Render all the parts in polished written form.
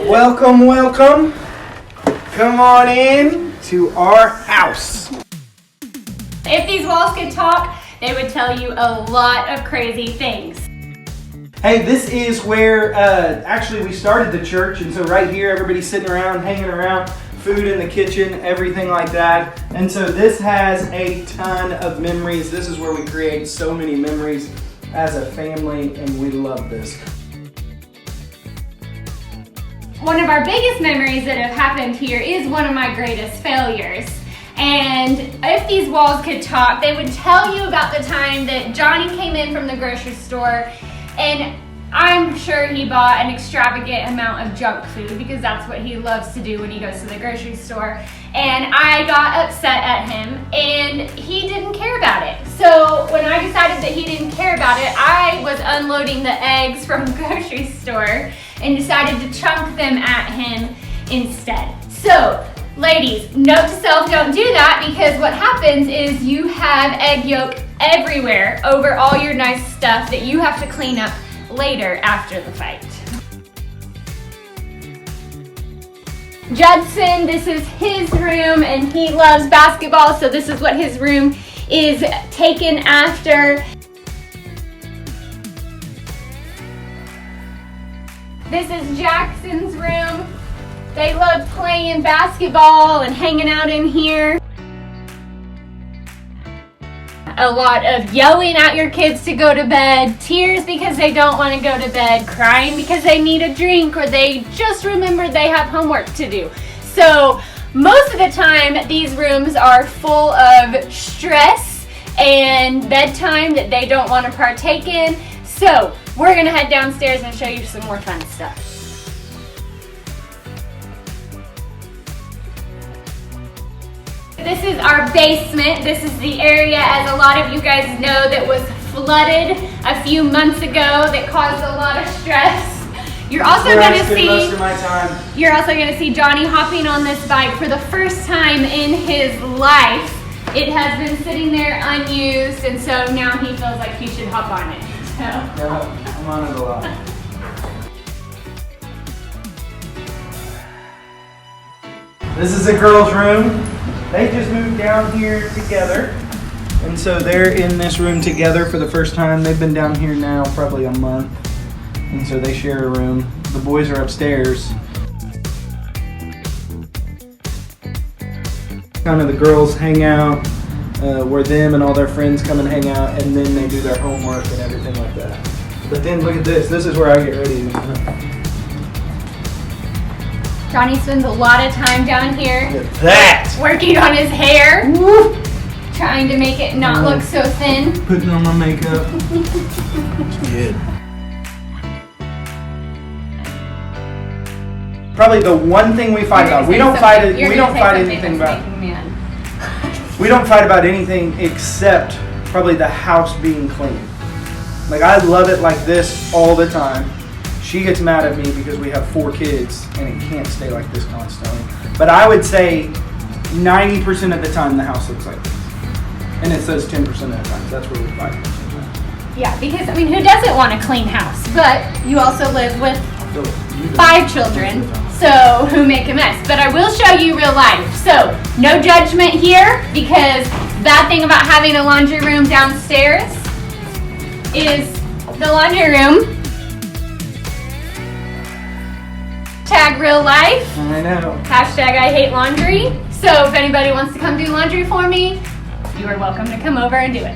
Welcome, welcome. Come on in to our house. If these walls could talk, they would tell you a lot of crazy things. Hey, this is where actually we started the church, and so right here everybody's sitting around, hanging around, food in the kitchen, everything like that. And so this has a ton of memories. This is where we create so many memories as a family, and we love this. One of our biggest memories that have happened here is one of my greatest failures. And if these walls could talk, they would tell you about the time that Johnny came in from the grocery store, and I'm sure he bought an extravagant amount of junk food because that's what he loves to do when he goes to the grocery store. And I got upset at him and he didn't care about it. So when I decided that he didn't care about it, I was unloading the eggs from the grocery store and decided to chunk them at him instead. So ladies, note to self, don't do that, because what happens is you have egg yolk everywhere over all your nice stuff that you have to clean up later after the fight. Judson, this is his room and he loves basketball, so this is what his room is taken after. This is Jackson's room. They love playing basketball and hanging out in here. A lot of yelling at your kids to go to bed, tears because they don't want to go to bed, crying because they need a drink, or they just remembered they have homework to do. So most of the time, these rooms are full of stress and bedtime that they don't want to partake in. So we're going to head downstairs and show you some more fun stuff. This is our basement. This is the area, as a lot of you guys know, that was flooded a few months ago that caused a lot of stress. You're also going to see most of my time. You're also going to see Johnny hopping on this bike for the first time in his life. It has been sitting there unused, and so now he feels like he should hop on it. So. Yeah, I'm on it a lot. This is the girls' room. They just moved down here together, and so they're in this room together for the first time. They've been down here now probably a month, and so they share a room. The boys are upstairs. Kind of the girls hang out, where them and all their friends come and hang out, and then they do their homework and everything like that. But then look at this. This is where I get ready. Johnny spends a lot of time down here. Look at that! Working on his hair. Woo. Trying to make it not look so thin. Putting on my makeup. It's good. Probably the one thing we fight about. We don't fight anything about. We don't fight about anything except probably the house being clean. Like, I love it like this all the time. She gets mad at me because we have 4 kids and it can't stay like this constantly. But I would say 90% of the time the house looks like this. And it says 10% of the time. That's where we fight. Yeah, because, I mean, who doesn't want a clean house? But you also live with 5 children, so who make a mess. But I will show you real life. So, no judgment here, because the bad thing about having a laundry room downstairs is the laundry room. Hashtag real life. I know. Hashtag I hate laundry. So if anybody wants to come do laundry for me, you are welcome to come over and do it.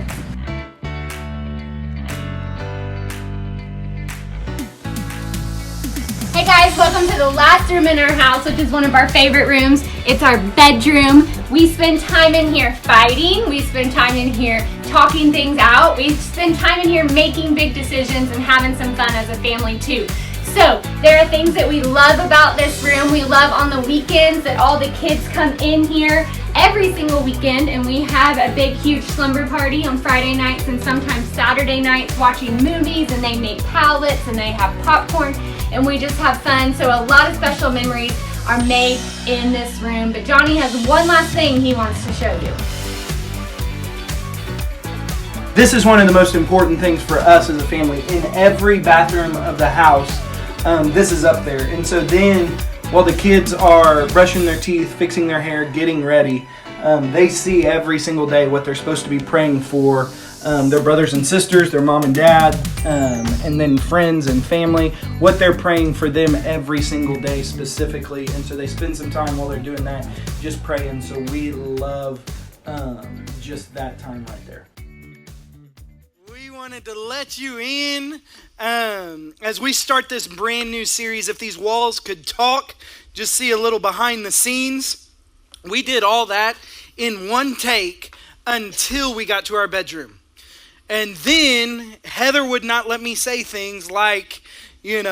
Hey guys, welcome to the last room in our house, which is one of our favorite rooms. It's our bedroom. We spend time in here fighting. We spend time in here talking things out. We spend time in here making big decisions and having some fun as a family too. So there are things that we love about this room. We love on the weekends that all the kids come in here every single weekend, and we have a big huge slumber party on Friday nights and sometimes Saturday nights watching movies, and they make pallets and they have popcorn and we just have fun. So a lot of special memories are made in this room. But Johnny has one last thing he wants to show you. This is one of the most important things for us as a family. In every bathroom of the house, this is up there. And so then, while the kids are brushing their teeth, fixing their hair, getting ready, they see every single day what they're supposed to be praying for. Their brothers and sisters, their mom and dad, and then friends and family, what they're praying for them every single day specifically. And so they spend some time while they're doing that just praying. So we love just that time right there. We wanted to let you in as we start this brand new series, If These Walls Could Talk, just see a little behind the scenes. We did all that in one take until we got to our bedroom. And then Heather would not let me say things like, see,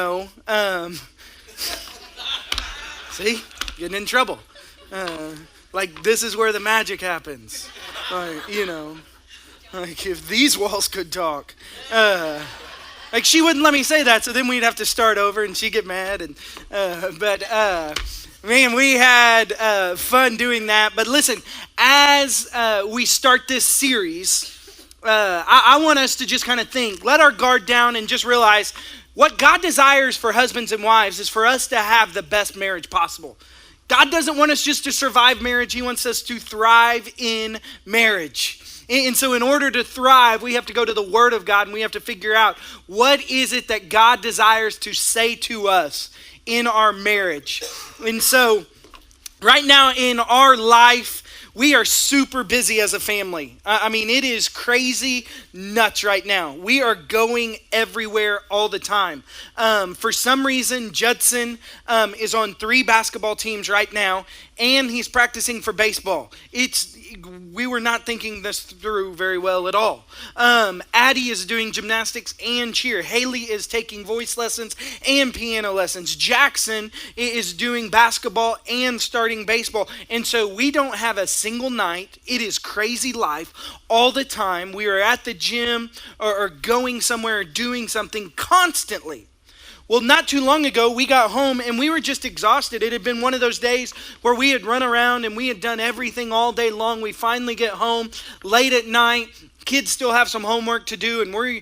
getting in trouble. Like, this is where the magic happens. Like, if these walls could talk. Like, she wouldn't let me say that, so then we'd have to start over and she'd get mad. Man, we had fun doing that. But listen, as we start this series, I want us to just kind of think, let our guard down and just realize what God desires for husbands and wives is for us to have the best marriage possible. God doesn't want us just to survive marriage. He wants us to thrive in marriage. And so in order to thrive, we have to go to the Word of God and we have to figure out what is it that God desires to say to us in our marriage. And so right now in our life, we are super busy as a family. I mean, it is crazy nuts right now. We are going everywhere all the time. For some reason, Judson is on 3 basketball teams right now, and he's practicing for baseball. We were not thinking this through very well at all. Addie is doing gymnastics and cheer. Haley is taking voice lessons and piano lessons. Jackson is doing basketball and starting baseball. And so we don't have a single night. It is crazy life all the time. We are at the gym or going somewhere or doing something constantly. Well, not too long ago, we got home and we were just exhausted. It had been one of those days where we had run around and we had done everything all day long. We finally get home late at night. Kids still have some homework to do and we're,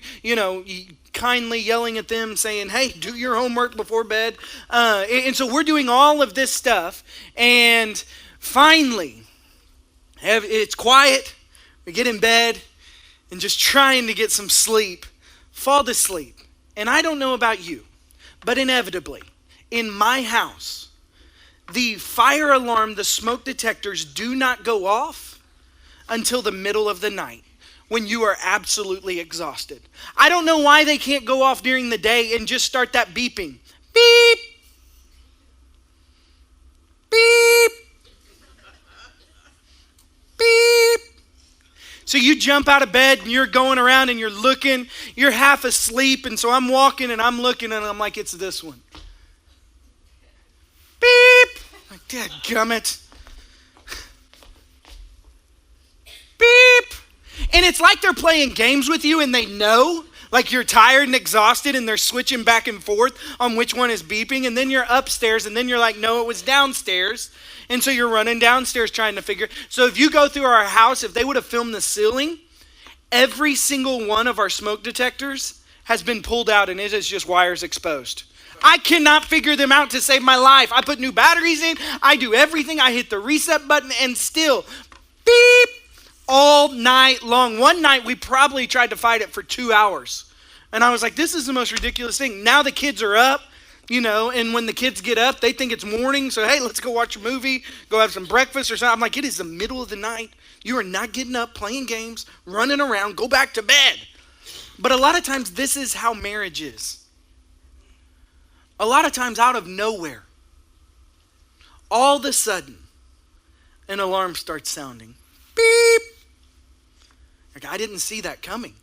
kindly yelling at them saying, hey, do your homework before bed. And so we're doing all of this stuff. And finally, it's quiet. We get in bed and just trying to get some sleep, fall asleep. And I don't know about you, but inevitably, in my house, the fire alarm, the smoke detectors do not go off until the middle of the night when you are absolutely exhausted. I don't know why they can't go off during the day and just start that beeping. Beep! Beep! Beep! So you jump out of bed and you're going around and you're looking, you're half asleep, and so I'm walking and I'm looking and I'm like, it's this one. Beep! Like, dadgummit. Beep! And it's like they're playing games with you and they know, like you're tired and exhausted and they're switching back and forth on which one is beeping, and then you're upstairs and then you're like, no, it was downstairs. And so you're running downstairs trying to figure. So if you go through our house, if they would have filmed the ceiling, every single one of our smoke detectors has been pulled out and it is just wires exposed. I cannot figure them out to save my life. I put new batteries in. I do everything. I hit the reset button and still beep all night long. One night we probably tried to fight it for 2 hours. And I was like, this is the most ridiculous thing. Now the kids are up. And when the kids get up, they think it's morning. So, hey, let's go watch a movie, go have some breakfast or something. I'm like, it is the middle of the night. You are not getting up, playing games, running around, go back to bed. But a lot of times, this is how marriage is. A lot of times, out of nowhere, all of a sudden, an alarm starts sounding. Beep. Like, I didn't see that coming.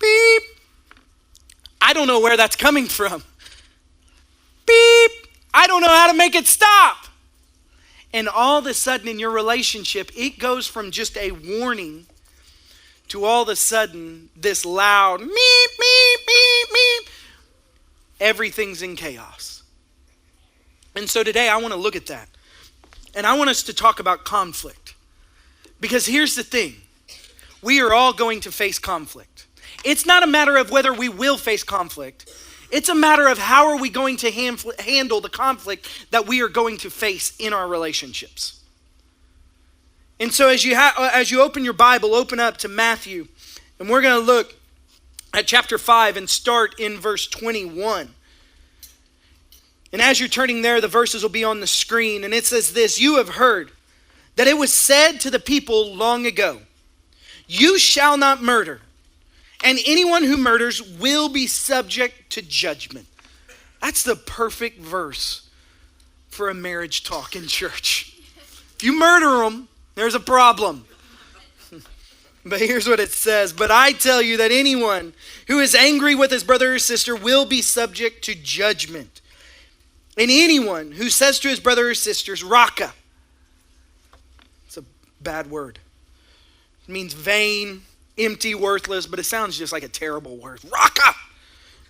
Beep. I don't know where that's coming from. Beep. I don't know how to make it stop. And all of a sudden in your relationship, it goes from just a warning to all of a sudden this loud meep, meep, meep, meep. Everything's in chaos. And so today I want to look at that. And I want us to talk about conflict. Because here's the thing. We are all going to face conflict. It's not a matter of whether we will face conflict. It's a matter of how are we going to handle the conflict that we are going to face in our relationships. And so as you open your Bible, open up to Matthew, and we're going to look at chapter 5 and start in verse 21. And as you're turning there, the verses will be on the screen, and it says this: "You have heard that it was said to the people long ago, 'You shall not murder, and anyone who murders will be subject to judgment.'" That's the perfect verse for a marriage talk in church. If you murder them, there's a problem. But here's what it says: "But I tell you that anyone who is angry with his brother or sister will be subject to judgment. And anyone who says to his brother or sister, 'Raka,'" it's a bad word. It means vain, empty, worthless, but it sounds just like a terrible word. Raka!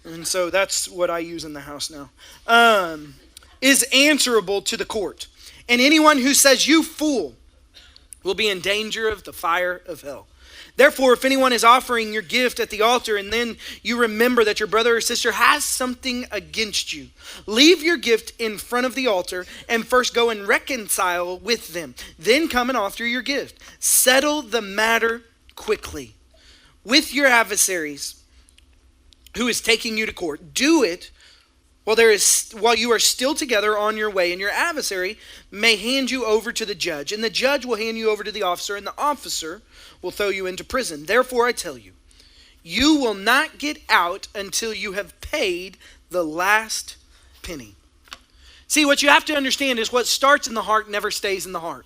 And so that's what I use in the house now. "Is answerable to the court. And anyone who says, 'You fool,' will be in danger of the fire of hell. Therefore, if anyone is offering your gift at the altar and then you remember that your brother or sister has something against you, leave your gift in front of the altar and first go and reconcile with them. Then come and offer your gift. Settle the matter quickly with your adversaries who is taking you to court. Do it while you are still together on your way, and your adversary may hand you over to the judge, and the judge will hand you over to the officer, and the officer will throw you into prison. Therefore, I tell you, you will not get out until you have paid the last penny." See, what you have to understand is what starts in the heart never stays in the heart.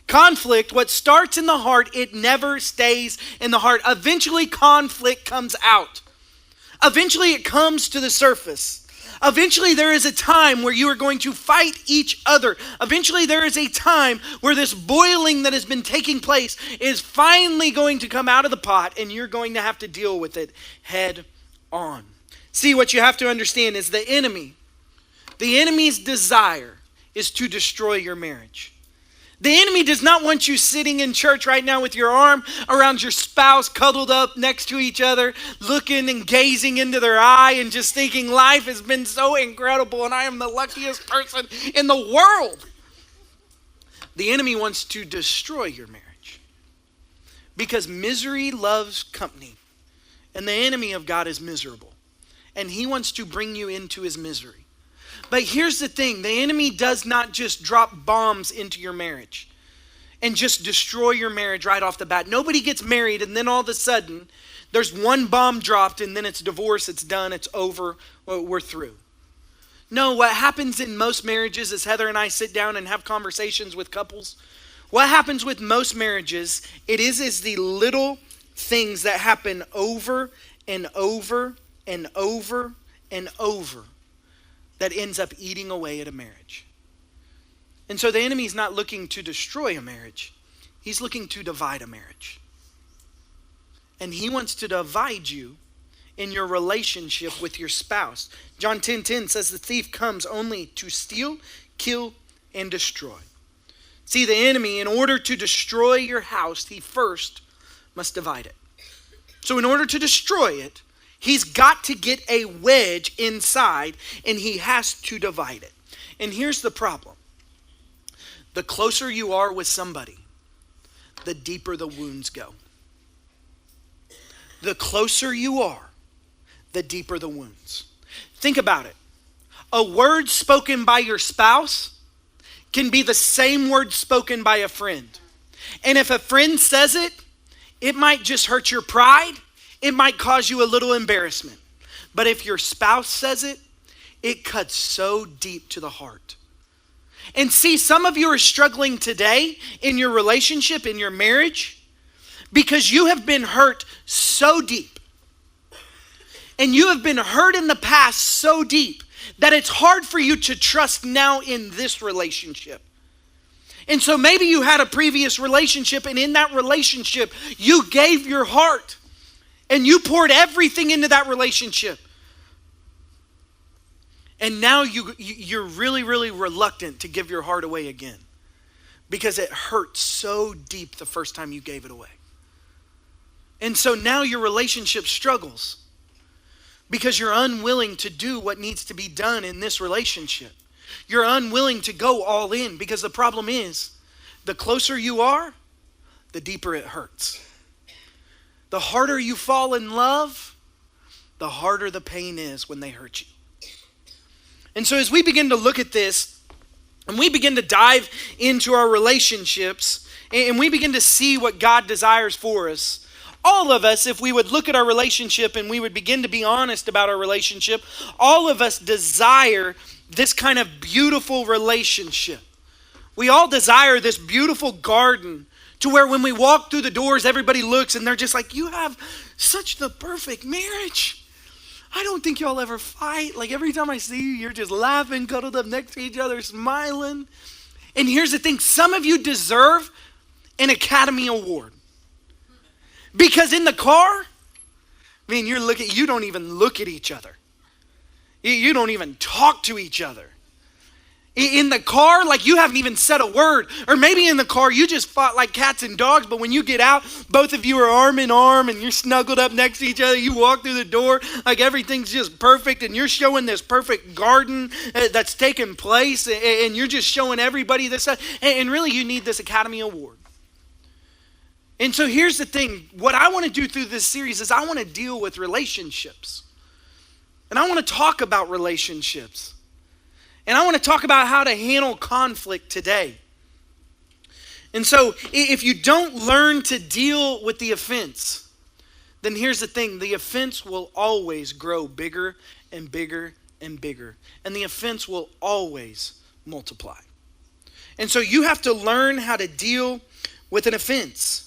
Conflict, what starts in the heart, it never stays in the heart. Eventually, conflict comes out. Eventually, it comes to the surface. Eventually, there is a time where you are going to fight each other. Eventually, there is a time where this boiling that has been taking place is finally going to come out of the pot, and you're going to have to deal with it head on. See, what you have to understand is the enemy's desire is to destroy your marriage. The enemy does not want you sitting in church right now with your arm around your spouse, cuddled up next to each other, looking and gazing into their eye and just thinking life has been so incredible and I am the luckiest person in the world. The enemy wants to destroy your marriage because misery loves company, and the enemy of God is miserable, and he wants to bring you into his misery. But here's the thing, the enemy does not just drop bombs into your marriage and just destroy your marriage right off the bat. Nobody gets married and then all of a sudden there's one bomb dropped and then it's divorce, it's done, it's over, we're through. No, what happens in most marriages is Heather and I sit down and have conversations with couples. What happens with most marriages, it is the little things that happen over and over and over and over that ends up eating away at a marriage. And so the enemy is not looking to destroy a marriage. He's looking to divide a marriage. And he wants to divide you in your relationship with your spouse. John 10:10 says the thief comes only to steal, kill, and destroy. See, the enemy, in order to destroy your house, he first must divide it. So in order to destroy it, he's got to get a wedge inside, and he has to divide it. And here's the problem. The closer you are with somebody, the deeper the wounds go. The closer you are, the deeper the wounds. Think about it. A word spoken by your spouse can be the same word spoken by a friend. And if a friend says it, it might just hurt your pride. It might cause you a little embarrassment. But if your spouse says it, it cuts so deep to the heart. And see, some of you are struggling today in your relationship, in your marriage, because you have been hurt so deep. And you have been hurt in the past so deep that it's hard for you to trust now in this relationship. And so maybe you had a previous relationship, and in that relationship, you gave your heart. And you poured everything into that relationship. And now you're really, really reluctant to give your heart away again. Because it hurt so deep the first time you gave it away. And so now your relationship struggles. because you're unwilling to do what needs to be done in this relationship. You're unwilling to go all in, because the problem is, the closer you are, the deeper it hurts. The harder you fall in love, the harder the pain is when they hurt you. And so as we begin to look at this, and we begin to dive into our relationships, and we begin to see what God desires for us, all of us, if we would look at our relationship and we would begin to be honest about our relationship, all of us desire this kind of beautiful relationship. We all desire this beautiful garden to where when we walk through the doors, everybody looks and they're just like, you have such the perfect marriage. I don't think y'all ever fight. Like every time I see you, you're just laughing, cuddled up next to each other, smiling. And here's the thing, some of you deserve an Academy Award. Because in the car, man, you don't even look at each other. You don't even talk to each other. In the car, like you haven't even said a word. Or maybe in the car, you just fought like cats and dogs, but when you get out, both of you are arm in arm and you're snuggled up next to each other. You walk through the door like everything's just perfect and you're showing this perfect garden that's taking place and you're just showing everybody this. And really, you need this Academy Award. And so here's the thing. What I want to do through this series is I want to deal with relationships. And I want to talk about relationships. And I want to talk about how to handle conflict today. And so if you don't learn to deal with the offense, then here's the thing. The offense will always grow bigger and bigger and bigger. And the offense will always multiply. And so you have to learn how to deal with an offense.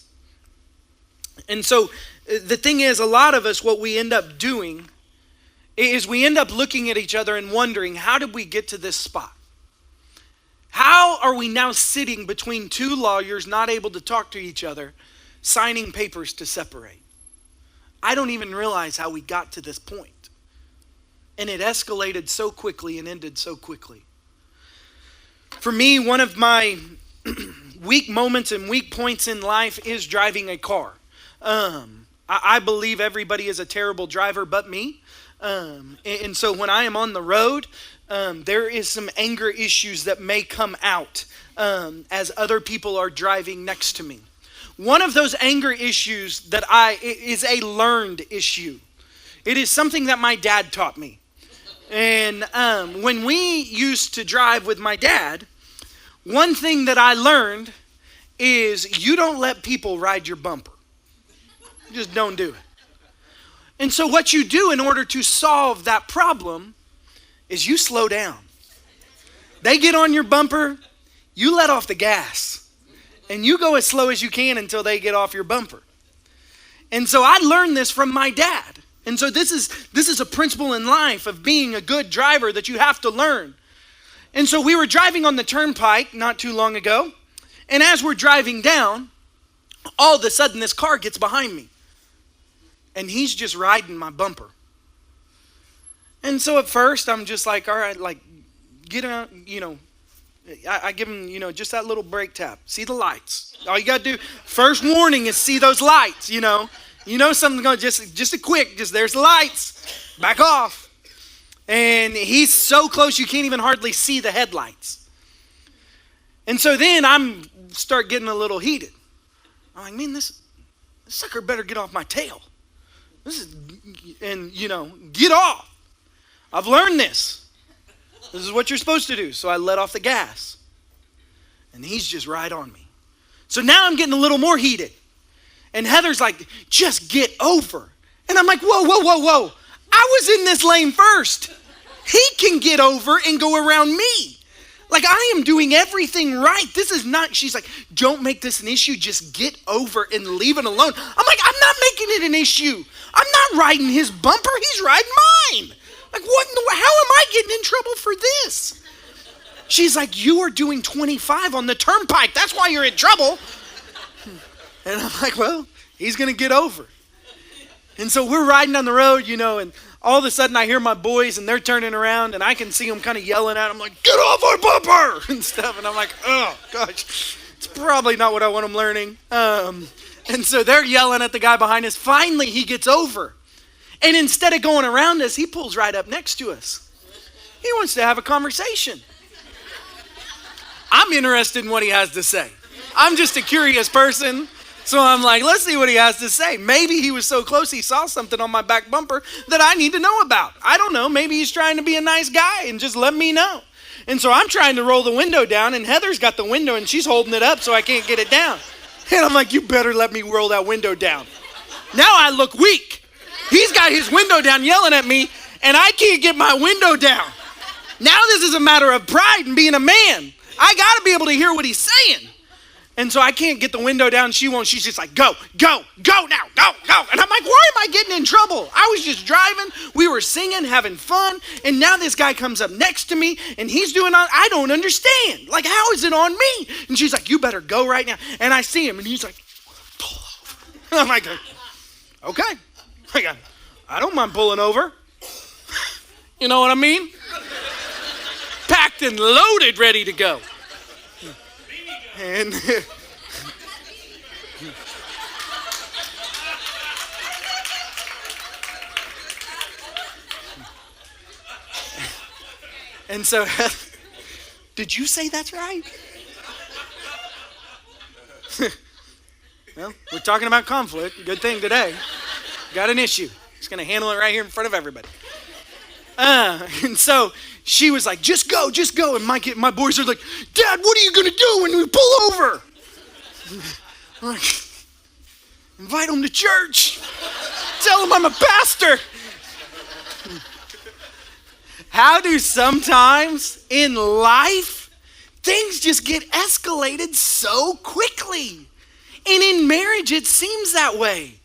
And so the thing is, a lot of us, what we end up doing is we end up looking at each other and wondering, how did we get to this spot? How are we now sitting between two lawyers not able to talk to each other, signing papers to separate? I don't even realize how we got to this point. And it escalated so quickly and ended so quickly. For me, one of my weak moments and weak points in life is driving a car. I believe everybody is a terrible driver but me. And so when I am on the road, there is some anger issues that may come out as other people are driving next to me. One of those anger issues that is a learned issue. It is something that my dad taught me. And when we used to drive with my dad, one thing that I learned is you don't let people ride your bumper. You just don't do it. And so what you do in order to solve that problem is you slow down. They get on your bumper, you let off the gas, and you go as slow as you can until they get off your bumper. And so I learned this from my dad. And so this is a principle in life of being a good driver that you have to learn. And so we were driving on the turnpike not too long ago, and as we're driving down, all of a sudden this car gets behind me. And he's just riding my bumper. And so at first I'm just like, all right, like get out, I give him, just that little brake tap. See the lights. All you got to do, first warning is see those lights, something's going to just a quick, there's the lights, back off. And he's so close you can't even hardly see the headlights. And so then I'm start getting a little heated. I'm like, man, this sucker better get off my tail. Get off. I've learned this. This is what you're supposed to do. So I let off the gas. And he's just right on me. So now I'm getting a little more heated. And Heather's like, just get over. And I'm like, whoa. I was in this lane first. He can get over and go around me. Like I am doing everything right. This is not, she's like, don't make this an issue. Just get over and leave it alone. I'm like, I'm not making it an issue. I'm not riding his bumper. He's riding mine. Like how am I getting in trouble for this? She's like, you are doing 25 on the turnpike. That's why you're in trouble. And I'm like, well, he's going to get over. And so we're riding down the road, and all of a sudden I hear my boys and they're turning around and I can see them kind of yelling at him like, get off our bumper and stuff. And I'm like, oh gosh, it's probably not what I want them learning. And so they're yelling at the guy behind us. Finally, he gets over. And instead of going around us, he pulls right up next to us. He wants to have a conversation. I'm interested in what he has to say. I'm just a curious person. So I'm like, let's see what he has to say. Maybe he was so close he saw something on my back bumper that I need to know about. I don't know. Maybe he's trying to be a nice guy and just let me know. And so I'm trying to roll the window down, and Heather's got the window and she's holding it up so I can't get it down. And I'm like, you better let me roll that window down. Now I look weak. He's got his window down yelling at me, and I can't get my window down. Now this is a matter of pride and being a man. I got to be able to hear what he's saying. And so I can't get the window down. She won't. She's just like, go now, go. And I'm like, why am I getting in trouble? I was just driving. We were singing, having fun. And now this guy comes up next to me and he's doing, I don't understand. Like, how is it on me? And she's like, you better go right now. And I see him and he's like, pull over. And I'm like, okay. I don't mind pulling over. You know what I mean? Packed and loaded, ready to go. And and so, did you say that's right? Well, we're talking about conflict. Good thing today. Got an issue. Just going to handle it right here in front of everybody. And so she was like, just go. And my boys are like, Dad, what are you going to do when we pull over? I'm like, invite them to church. Tell them I'm a pastor. How do sometimes in life things just get escalated so quickly? And in marriage, it seems that way.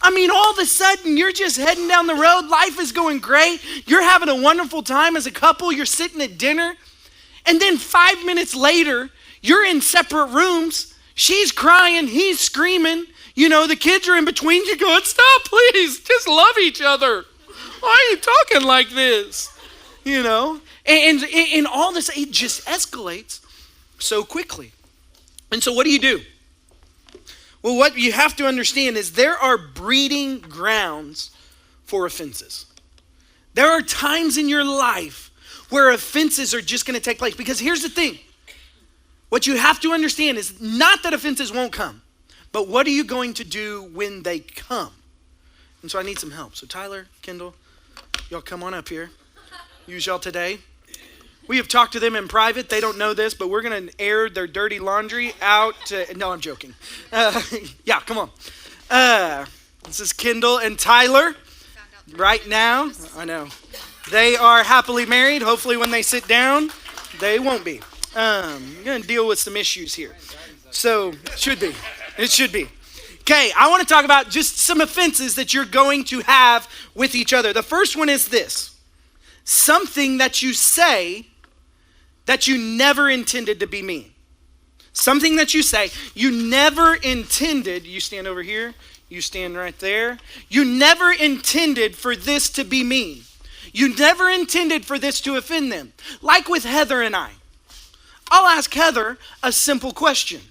I mean, all of a sudden, you're just heading down the road. Life is going great. You're having a wonderful time as a couple. You're sitting at dinner. And then 5 minutes later, you're in separate rooms. She's crying. He's screaming. You know, the kids are in between you going, stop, please. Just love each other. Why are you talking like this? You know? And all this, it just escalates so quickly. And so what do? Well, what you have to understand is there are breeding grounds for offenses. There are times in your life where offenses are just going to take place. Because here's the thing. What you have to understand is not that offenses won't come, but what are you going to do when they come? And so I need some help. So Tyler, Kendall, y'all come on up here. Use y'all today. We have talked to them in private. They don't know this, but we're going to air their dirty laundry out. No, I'm joking. Yeah, come on. This is Kendall and Tyler right now. I know. They are happily married. Hopefully when they sit down, they won't be. I'm going to deal with some issues here. So it should be. Okay, I want to talk about just some offenses that you're going to have with each other. The first one is this. Something that you say that you never intended to be mean. Something that you say you never intended. You stand over here. You stand right there. You never intended for this to be mean. You never intended for this to offend them. Like with Heather and I. I'll ask Heather a simple question.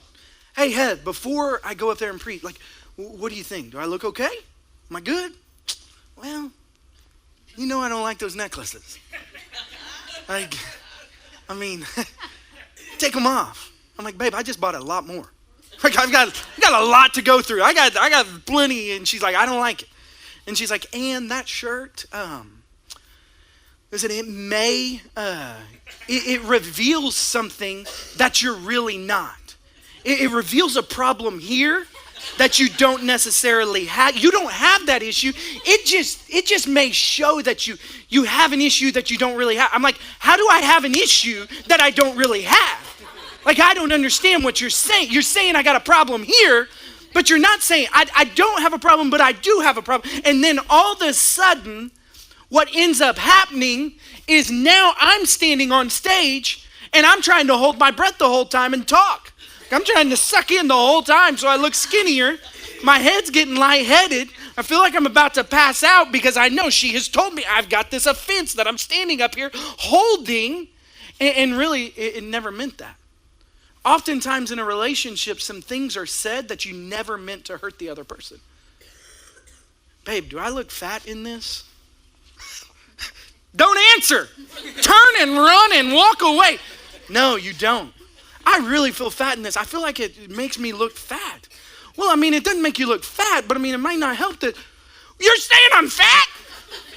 Hey, Heather, before I go up there and preach, like, what do you think? Do I look okay? Am I good? Well, you know I don't like those necklaces. I mean, take them off. I'm like, babe, I just bought a lot more. Like, I've got a lot to go through. I got plenty. And she's like, I don't like it. And she's like, and that shirt, listen, it reveals something that you're really not. It reveals a problem here that you don't necessarily have. You don't have that issue. It just may show that you have an issue that you don't really have. I'm like, how do I have an issue that I don't really have? Like, I don't understand what you're saying. You're saying I got a problem here, but you're not saying I don't have a problem, but I do have a problem. And then all of a sudden, what ends up happening is now I'm standing on stage and I'm trying to hold my breath the whole time and talk. I'm trying to suck in the whole time so I look skinnier. My head's getting lightheaded. I feel like I'm about to pass out because I know she has told me I've got this offense that I'm standing up here holding. And really, it never meant that. Oftentimes in a relationship, some things are said that you never meant to hurt the other person. babe, do I look fat in this? Don't answer. Turn and run and walk away. No, you don't. I really feel fat in this. I feel like it makes me look fat. Well, I mean, it doesn't make you look fat, but I mean, it might not help that. You're saying I'm fat?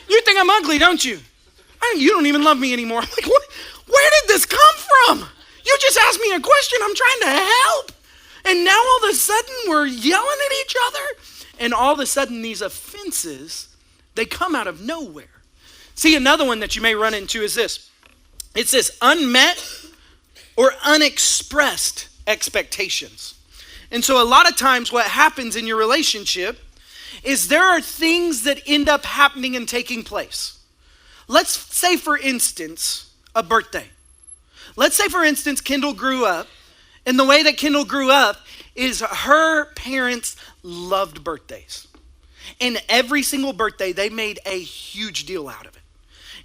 You think I'm ugly, don't you? You don't even love me anymore. I'm like, what? Where did this come from? You just asked me a question. I'm trying to help. And now all of a sudden we're yelling at each other. And all of a sudden these offenses, they come out of nowhere. See, another one that you may run into is this. It's this unmet or unexpressed expectations. And so a lot of times what happens in your relationship is there are things that end up happening and taking place. Let's say, for instance, a birthday. Let's say, for instance, Kendall grew up, and the way that Kendall grew up is her parents loved birthdays. And every single birthday, they made a huge deal out of it.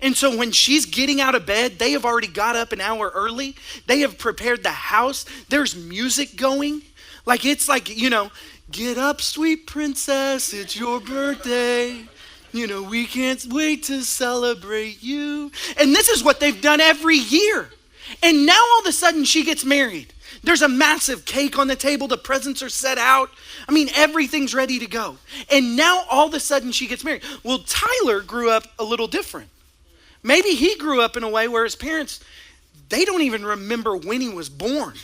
And so when she's getting out of bed, they have already got up an hour early. They have prepared the house. There's music going. Like, it's like, you know, get up, sweet princess, it's your birthday. You know, we can't wait to celebrate you. And this is what they've done every year. And now all of a sudden she gets married. There's a massive cake on the table. The presents are set out. I mean, everything's ready to go. And now all of a sudden she gets married. Well, Tyler grew up a little different. Maybe he grew up in a way where his parents, they don't even remember when he was born.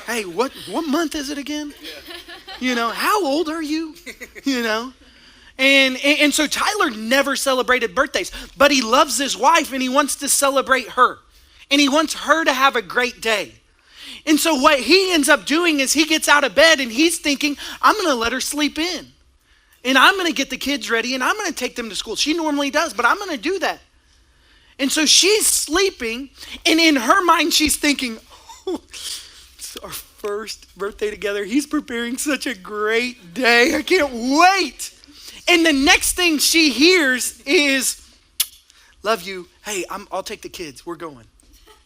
Hey, what month is it again? You know, how old are you? You know? And so Tyler never celebrated birthdays, but he loves his wife and he wants to celebrate her. And he wants her to have a great day. And so what he ends up doing is he gets out of bed and he's thinking, I'm going to let her sleep in. And I'm going to get the kids ready and I'm going to take them to school. She normally does, but I'm going to do that. And so she's sleeping, and in her mind she's thinking, oh, it's our first birthday together. He's preparing such a great day. I can't wait. And the next thing she hears is, love you. Hey, I'll take the kids. We're going.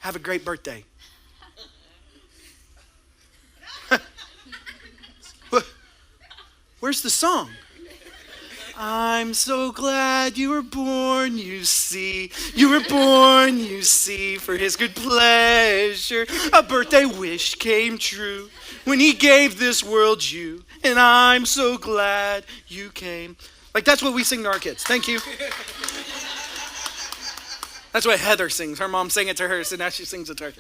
Have a great birthday. Where's the song? I'm so glad you were born, you see. You were born, you see, for his good pleasure. A birthday wish came true when he gave this world you. And I'm so glad you came. Like, that's what we sing to our kids. Thank you. That's what Heather sings. Her mom sang it to her, so now she sings it to her.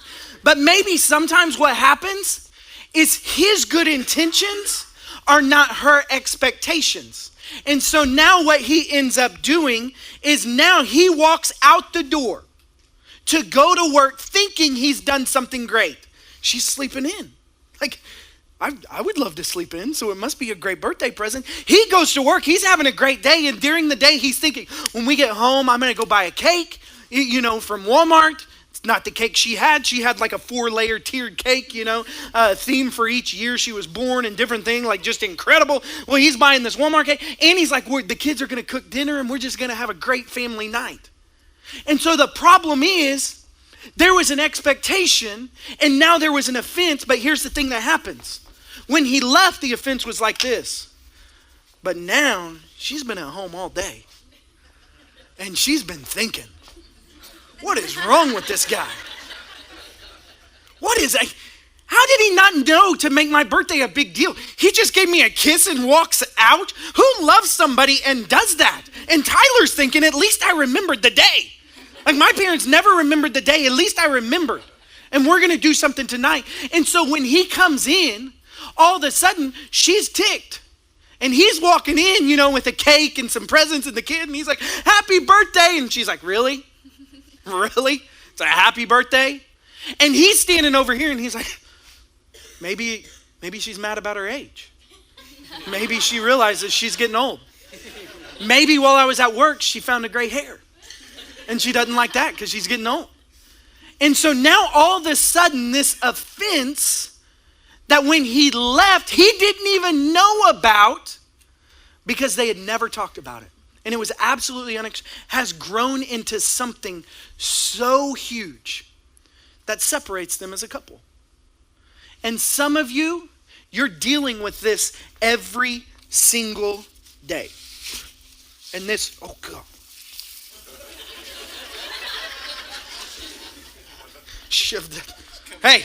But maybe sometimes what happens is his good intentions are not her expectations. And so now what he ends up doing is now he walks out the door to go to work thinking he's done something great. She's sleeping in. Like, I would love to sleep in, so it must be a great birthday present. He goes to work, he's having a great day, and during the day he's thinking, when we get home, I'm gonna go buy a cake, you know, from Walmart. It's not the cake she had. She had like a 4-layer tiered cake, you know, theme for each year she was born and different thing, like just incredible. Well, he's buying this Walmart cake, and he's like, the kids are gonna cook dinner, and we're just gonna have a great family night. And so the problem is, there was an expectation, and now there was an offense, but here's the thing that happens. When he left, the offense was like this. But now, she's been at home all day. And she's been thinking, what is wrong with this guy? What is that? How did he not know to make my birthday a big deal? He just gave me a kiss and walks out? Who loves somebody and does that? And Tyler's thinking, at least I remembered the day. Like, my parents never remembered the day. At least I remembered. And we're going to do something tonight. And so when he comes in, all of a sudden, she's ticked. And he's walking in, you know, with a cake and some presents and the kid. And he's like, happy birthday. And she's like, really? Really? It's a happy birthday? And he's standing over here and he's like, maybe she's mad about her age. Maybe she realizes she's getting old. Maybe while I was at work, she found a gray hair. And she doesn't like that because she's getting old. And so now all of a sudden, this offense that when he left, he didn't even know about because they had never talked about it. And it was absolutely has grown into something so huge that separates them as a couple. And some of you, you're dealing with this every single day. And this, oh God. Shove that. Hey.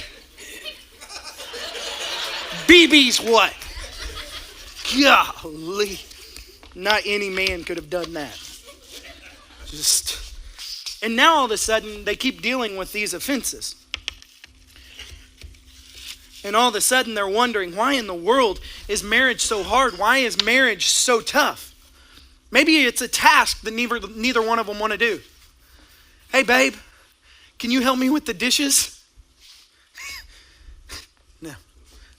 BB's what? Golly. Not any man could have done that. And now all of a sudden they keep dealing with these offenses. And all of a sudden they're wondering, why in the world is marriage so hard? Why is marriage so tough? Maybe it's a task that neither one of them want to do. Hey babe, can you help me with the dishes? No.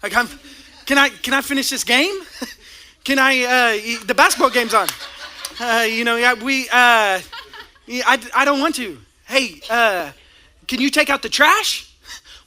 Like can I finish this game? Can the basketball game's on. I don't want to. Hey, can you take out the trash?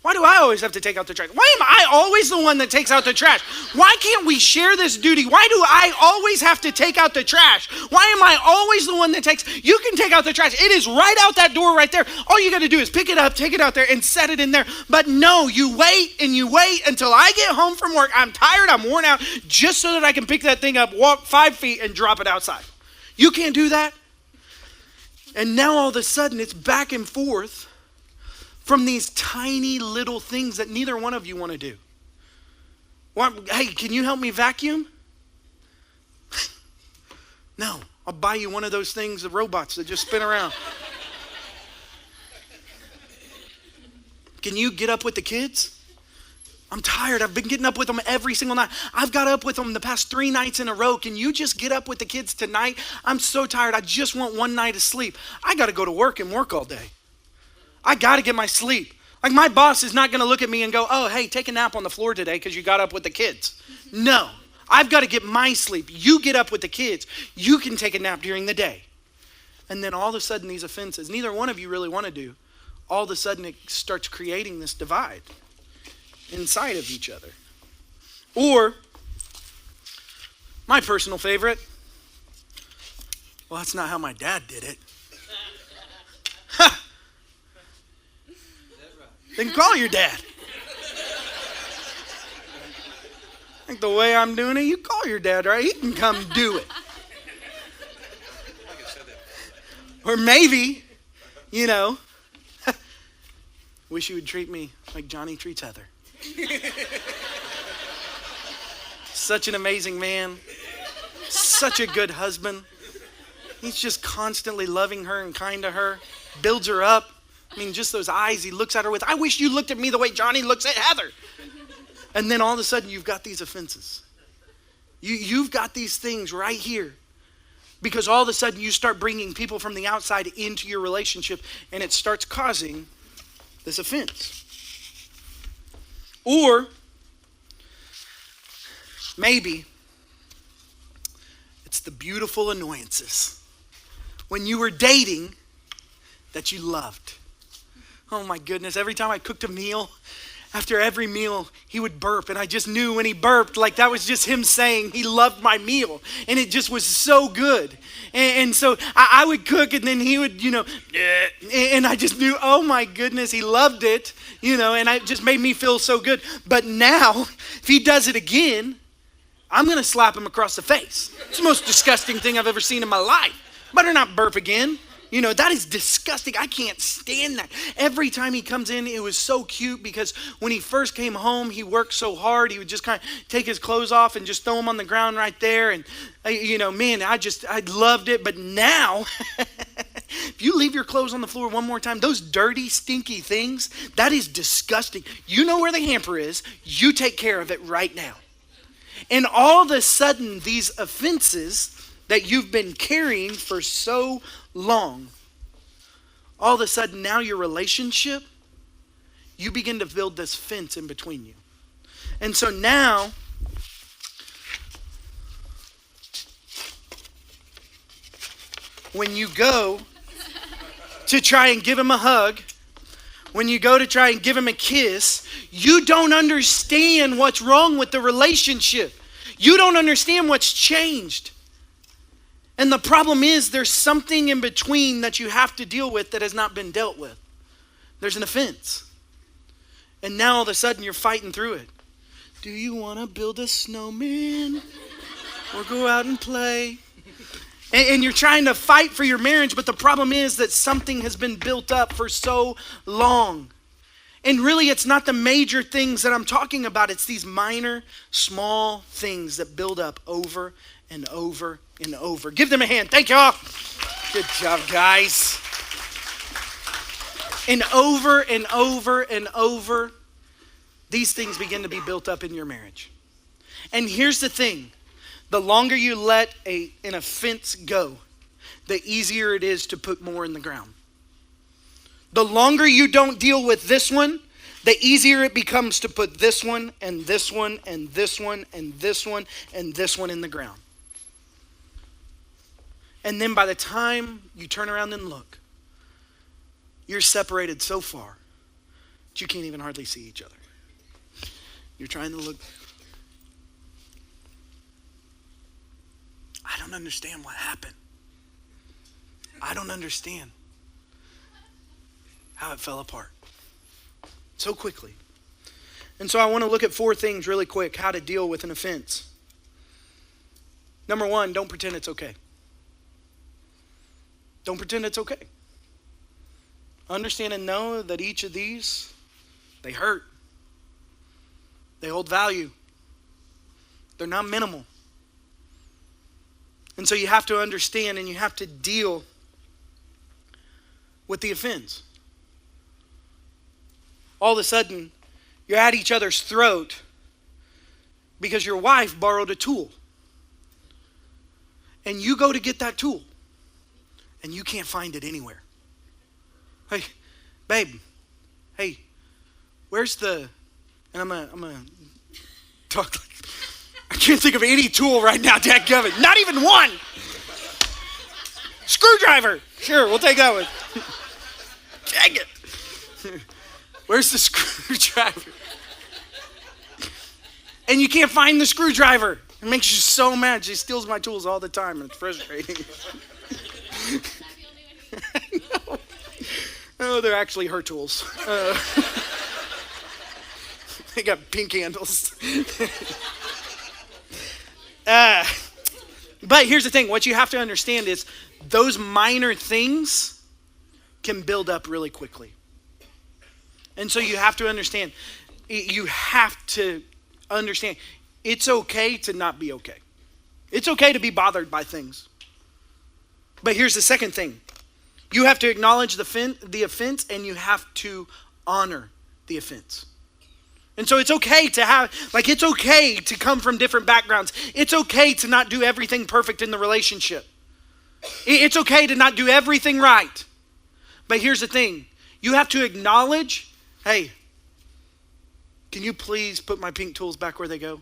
Why do I always have to take out the trash? Why am I always the one that takes out the trash? Why can't we share this duty? Why do I always have to take out the trash? Why am I always the one that takes? You can take out the trash. It is right out that door right there. All you got to do is pick it up, take it out there, and set it in there. But no, you wait and you wait until I get home from work. I'm tired, I'm worn out, just so that I can pick that thing up, walk 5 feet, and drop it outside. You can't do that. And now all of a sudden it's back and forth from these tiny little things that neither one of you want to do. Well, hey, can you help me vacuum? No, I'll buy you one of those things, the robots that just spin around. Can you get up with the kids? I'm tired. I've been getting up with them every single night. I've got up with them the past 3 nights in a row. Can you just get up with the kids tonight? I'm so tired. I just want one night of sleep. I got to go to work and work all day. I got to get my sleep. Like my boss is not going to look at me and go, oh, hey, take a nap on the floor today because you got up with the kids. No, I've got to get my sleep. You get up with the kids. You can take a nap during the day. And then all of a sudden these offenses, neither one of you really want to do. All of a sudden it starts creating this divide inside of each other. Or, my personal favorite, well, that's not how my dad did it. Then call your dad. I think the way I'm doing it, you call your dad, right? He can come do it. Or maybe, wish you would treat me like Johnny treats Heather. Such an amazing man. Such a good husband. He's just constantly loving her and kind to her. Builds her up. I mean, just those eyes he looks at her with. I wish you looked at me the way Johnny looks at Heather. And then all of a sudden you've got these offenses. You've got these things right here. Because all of a sudden you start bringing people from the outside into your relationship and it starts causing this offense. Or maybe it's the beautiful annoyances when you were dating that you loved. Oh my goodness, every time I cooked a meal, after every meal, he would burp. And I just knew when he burped, like that was just him saying he loved my meal. And it just was so good. And so I would cook and then he would, and I just knew, oh my goodness, he loved it, and it just made me feel so good. But now, if he does it again, I'm going to slap him across the face. It's the most disgusting thing I've ever seen in my life. Better not burp again. That is disgusting. I can't stand that. Every time he comes in, it was so cute because when he first came home, he worked so hard. He would just kind of take his clothes off and just throw them on the ground right there. And, I loved it. But now, if you leave your clothes on the floor one more time, those dirty, stinky things, that is disgusting. You know where the hamper is. You take care of it right now. And all of a sudden, these offenses that you've been carrying for so long, all of a sudden now your relationship, you begin to build this fence in between you. And so now, when you go to try and give him a hug, when you go to try and give him a kiss, you don't understand what's wrong with the relationship. You don't understand what's changed. And the problem is there's something in between that you have to deal with that has not been dealt with. There's an offense. And now all of a sudden you're fighting through it. Do you want to build a snowman? or go out and play. And you're trying to fight for your marriage, but the problem is that something has been built up for so long. And really, it's not the major things that I'm talking about. It's these minor, small things that build up over and over and over. Give them a hand. Thank y'all. Good job, guys. And over and over and over, these things begin to be built up in your marriage. And here's the thing. The longer you let an offense go, the easier it is to put more in the ground. The longer you don't deal with this one, the easier it becomes to put this one and this one and this one and this one and this one in the ground. And then by the time you turn around and look, you're separated so far that you can't even hardly see each other. You're trying to look. I don't understand what happened. I don't understand how it fell apart so quickly. And so I want to look at 4 things really quick, how to deal with an offense. Number 1, don't pretend it's okay. Don't pretend it's okay. Understand and know that each of these, they hurt. They hold value. They're not minimal. And so you have to understand and you have to deal with the offense. All of a sudden, you're at each other's throat because your wife borrowed a tool. And you go to get that tool and you can't find it anywhere. Hey, babe, hey, where's the, and I'm gonna talk like, I can't think of any tool right now, dadgummit. Not even one. Screwdriver. Sure, we'll take that one. Dang it. Where's the screwdriver? And you can't find the screwdriver. It makes you so mad. She steals my tools all the time, and it's frustrating. I know. Oh, they're actually her tools. They got pink handles. But here's the thing. What you have to understand is those minor things can build up really quickly. And so you have to understand. You have to understand. It's okay to not be okay. It's okay to be bothered by things. But here's the second thing. You have to acknowledge the offense and you have to honor the offense. And so it's okay to it's okay to come from different backgrounds. It's okay to not do everything perfect in the relationship. It's okay to not do everything right. But here's the thing. You have to acknowledge, hey, can you please put my pink tools back where they go?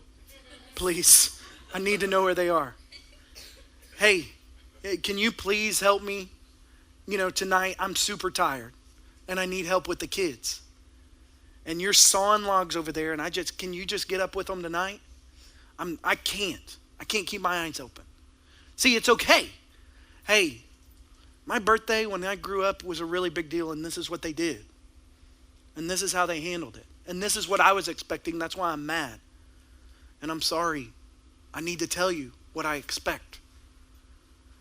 Please. I need to know where they are. Hey, can you please help me? Tonight I'm super tired and I need help with the kids. And you're sawing logs over there and can you just get up with them tonight? I can't keep my eyes open. See, it's okay. Hey, my birthday when I grew up was a really big deal and this is what they did. And this is how they handled it. And this is what I was expecting. That's why I'm mad. And I'm sorry. I need to tell you what I expect.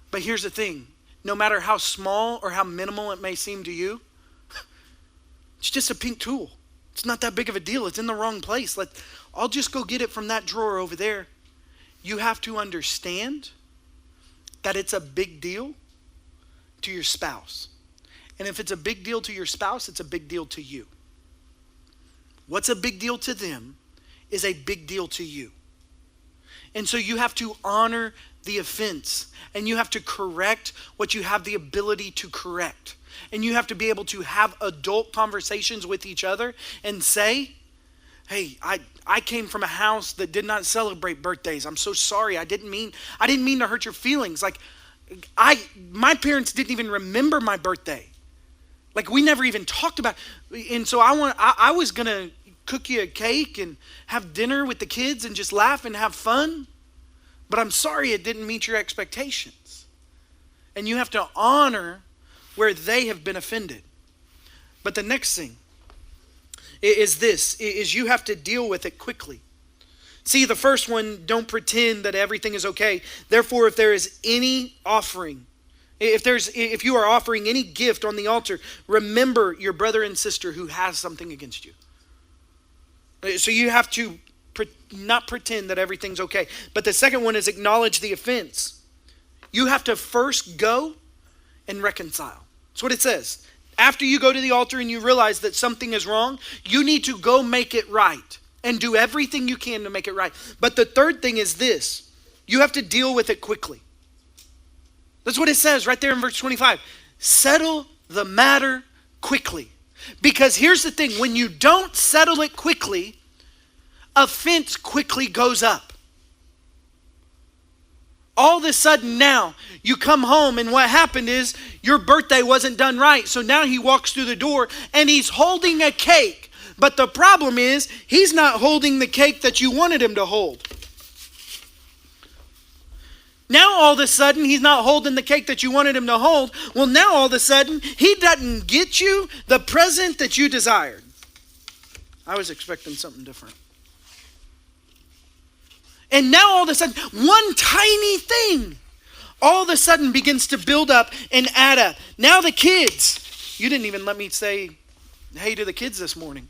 But here's the thing. No matter how small or how minimal it may seem to you, it's just a pink tool. It's not that big of a deal. It's in the wrong place. I'll just go get it from that drawer over there. You have to understand that it's a big deal to your spouse. And if it's a big deal to your spouse, it's a big deal to you. What's a big deal to them is a big deal to you. And so you have to honor the offense and you have to correct what you have the ability to correct. And you have to be able to have adult conversations with each other and say, hey, I came from a house that did not celebrate birthdays. I'm so sorry. I didn't mean to hurt your feelings. My parents didn't even remember my birthday. We never even talked about it. And so I was going to cook you a cake and have dinner with the kids and just laugh and have fun. But I'm sorry it didn't meet your expectations. And you have to honor where they have been offended. But the next thing is this, is you have to deal with it quickly. See, the first one, don't pretend that everything is okay. Therefore, if there is any offering, if you are offering any gift on the altar, remember your brother and sister who has something against you. So you have to not pretend that everything's okay. But the second one is acknowledge the offense. You have to first go and reconcile. That's what it says. After you go to the altar and you realize that something is wrong, you need to go make it right and do everything you can to make it right. But the third thing is this. You have to deal with it quickly. That's what it says right there in verse 25. Settle the matter quickly. Because here's the thing. When you don't settle it quickly, offense quickly goes up. All of a sudden now, you come home and what happened is your birthday wasn't done right. So now he walks through the door and he's holding a cake. But the problem is he's not holding the cake that you wanted him to hold. Now all of a sudden he's not holding the cake that you wanted him to hold. Well, now all of a sudden he doesn't get you the present that you desired. I was expecting something different. And now all of a sudden, one tiny thing all of a sudden begins to build up and add up. Now the kids, you didn't even let me say hey to the kids this morning.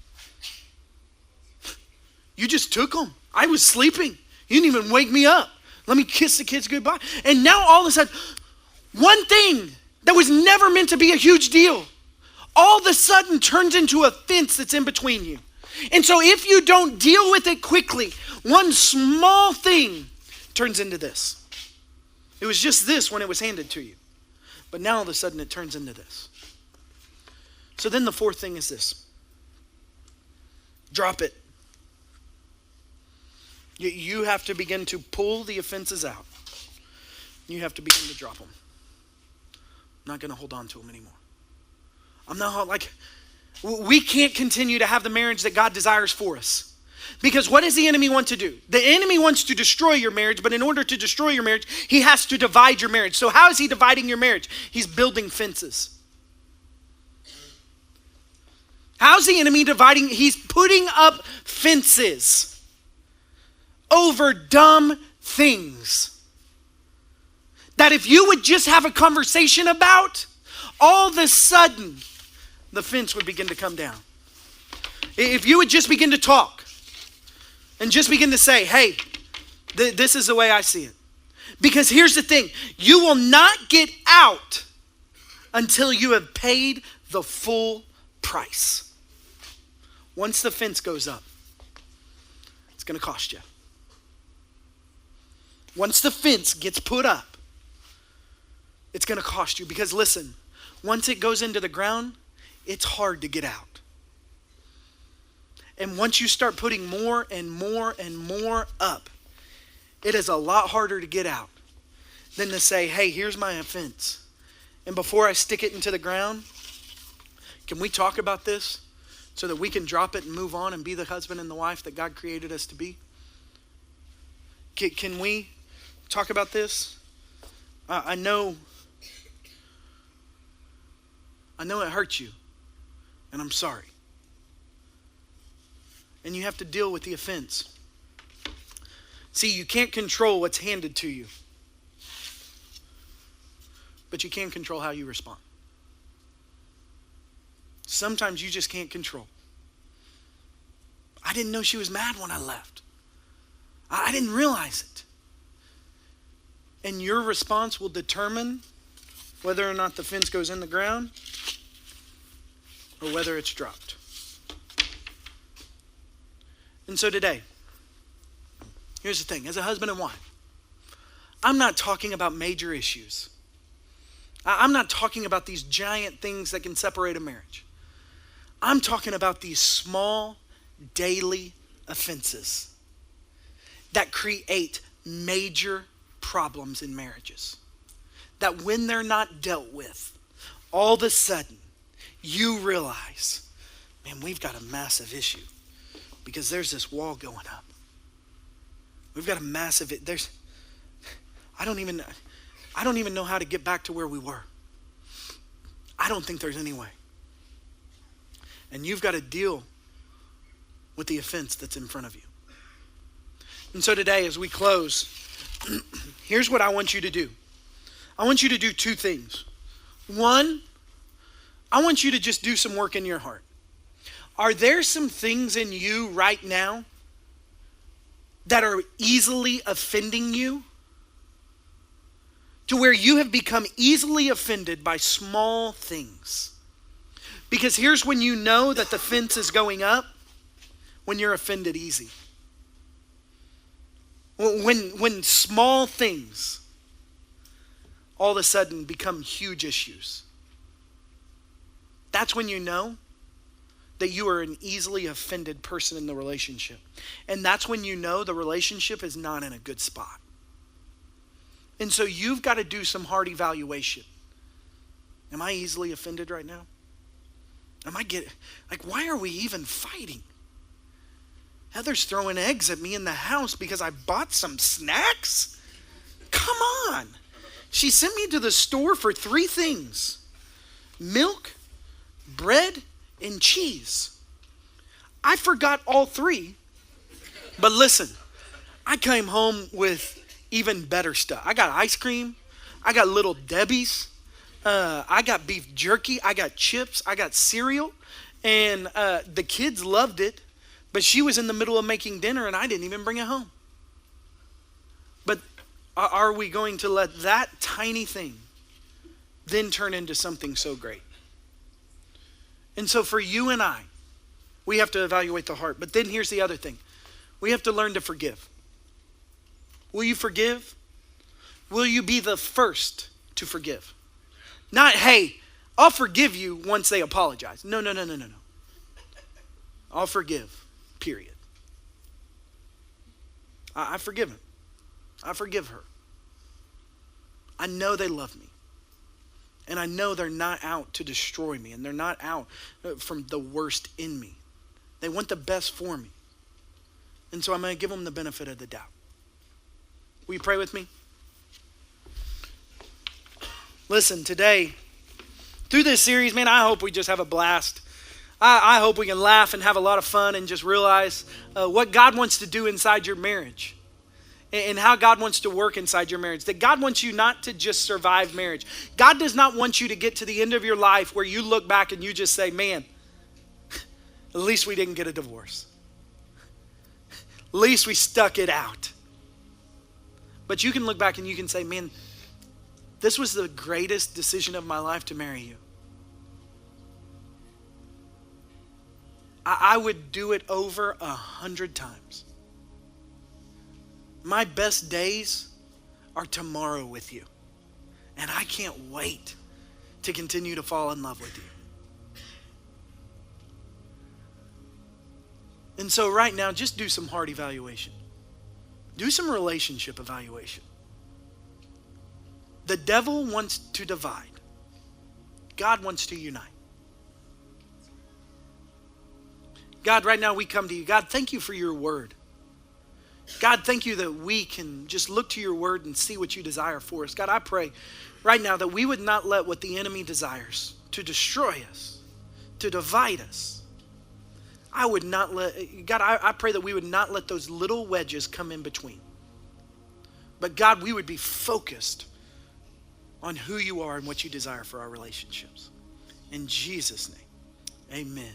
You just took them. I was sleeping. You didn't even wake me up. Let me kiss the kids goodbye. And now all of a sudden, one thing that was never meant to be a huge deal, all of a sudden turns into a fence that's in between you. And so if you don't deal with it quickly, one small thing turns into this. It was just this when it was handed to you. But now all of a sudden it turns into this. So then the fourth thing is this. Drop it. You have to begin to pull the offenses out. You have to begin to drop them. I'm not going to hold on to them anymore. I'm not we can't continue to have the marriage that God desires for us. Because what does the enemy want to do? The enemy wants to destroy your marriage, but in order to destroy your marriage, he has to divide your marriage. So how is he dividing your marriage? He's building fences. How's the enemy dividing? He's putting up fences over dumb things that if you would just have a conversation about, all of a sudden, the fence would begin to come down. If you would just begin to talk and just begin to say, hey, this is the way I see it. Because here's the thing, you will not get out until you have paid the full price. Once the fence goes up, it's going to cost you. Once the fence gets put up, it's going to cost you. Because listen, once it goes into the ground, it's hard to get out. And once you start putting more and more and more up, it is a lot harder to get out than to say, hey, here's my offense. And before I stick it into the ground, can we talk about this so that we can drop it and move on and be the husband and the wife that God created us to be? Can we talk about this? I know it hurts you, and I'm sorry. And you have to deal with the offense. See, you can't control what's handed to you, but you can control how you respond. Sometimes you just can't control. I didn't know she was mad when I left. I didn't realize it. And your response will determine whether or not the fence goes in the ground or whether it's dropped. And so today, here's the thing. As a husband and wife, I'm not talking about major issues. I'm not talking about these giant things that can separate a marriage. I'm talking about these small, daily offenses that create major problems in marriages. That when they're not dealt with, all of a sudden, you realize, man, we've got a massive issue. Because there's this wall going up. We've got a massive, I don't even know how to get back to where we were. I don't think there's any way. And you've got to deal with the offense that's in front of you. And so today, as we close, here's what I want you to do. I want you to do two things. One, I want you to just do some work in your heart. Are there some things in you right now that are easily offending you? To where you have become easily offended by small things. Because here's when you know that the fence is going up, when you're offended easy. When small things all of a sudden become huge issues. That's when you know that you are an easily offended person in the relationship. And that's when you know the relationship is not in a good spot. And so you've got to do some hard evaluation. Am I easily offended right now? Why are we even fighting? Heather's throwing eggs at me in the house because I bought some snacks? Come on. She sent me to the store for 3 things: milk, bread, and cheese. I forgot all 3. But listen, I came home with even better stuff. I got ice cream. I got Little Debbie's. I got beef jerky. I got chips. I got cereal. And the kids loved it. But she was in the middle of making dinner and I didn't even bring it home. But are we going to let that tiny thing then turn into something so great? And so for you and I, we have to evaluate the heart. But then here's the other thing. We have to learn to forgive. Will you forgive? Will you be the first to forgive? Not, hey, I'll forgive you once they apologize. No. I'll forgive, period. I forgive him. I forgive her. I know they love me. And I know they're not out to destroy me. And they're not out from the worst in me. They want the best for me. And so I'm going to give them the benefit of the doubt. Will you pray with me? Listen, today, through this series, man, I hope we just have a blast. I hope we can laugh and have a lot of fun and just realize what God wants to do inside your marriage and how God wants to work inside your marriage. That God wants you not to just survive marriage. God does not want you to get to the end of your life where you look back and you just say, man, at least we didn't get a divorce. At least we stuck it out. But you can look back and you can say, man, this was the greatest decision of my life to marry you. I would do it over 100 times. My best days are tomorrow with you. And I can't wait to continue to fall in love with you. And so right now, just do some heart evaluation. Do some relationship evaluation. The devil wants to divide. God wants to unite. God, right now we come to you. God, thank you for your word. God, thank you that we can just look to your word and see what you desire for us. God, I pray right now that we would not let what the enemy desires to destroy us, to divide us. I would not let, God, I pray that we would not let those little wedges come in between. But God, we would be focused on who you are and what you desire for our relationships. In Jesus' name, amen.